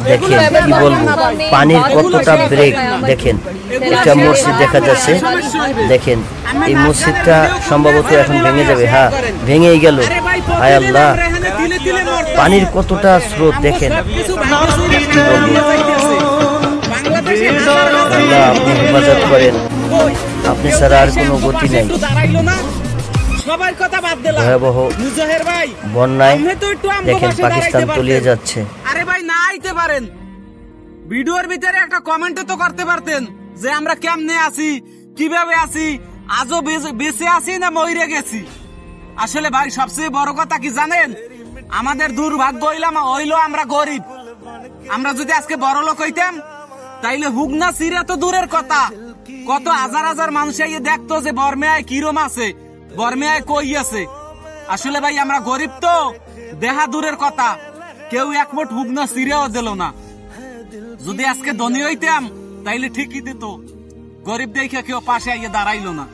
দেখেন কি বলবো, পানির কতটা ব্রেক দেখেন। এটা মসজিদ দেখা যাচ্ছে, দেখেন এই মসজিদটা সম্ভবত এখন ভেঙে যাবে। হ্যাঁ, ভেঙেই গেল। হায় আল্লাহ, পানির কতটা স্রোত দেখেন, কি বলবো। আল্লাহ আপনি হেফাজত করেন, আপনি ছাড়া আর কোনো গতি নাই। ভয়াবহ বন্যায় দেখেন পাকিস্তান তলিয়ে যাচ্ছে। আরে ভাই না আইতে পারেন, ভিডিওর ভিতরে একটা কমেন্ট তো করতে পারতেন যে আমরা কেমনে আছি, কিভাবে আছি, আজও বেঁচে আছি না মরে গেছি। আসলে ভাই সবচেয়ে বড় কথা কি জানেন, আমাদের দুর্ভাগ্য হইলো আমরা গরিব। আমরা যদি আজকে বড় লোক হইতাম তাইলে হুগনা সিরা তো দূরের কথা, কত হাজার হাজার মানুষ দেখতো যে বর্মেয়ায় কিরম আছে, বর্মেয়ায় কই আছে। আসলে ভাই আমরা গরিব তো দেহা দূরের কথা, কেউ এক মুঠ হুগনা সিরেও দিল না। যদি আজকে ধনী হইতাম তাইলে ঠিকই দিত, গরিব দেখে কেউ পাশে আইয়ে দাঁড়াইলো না।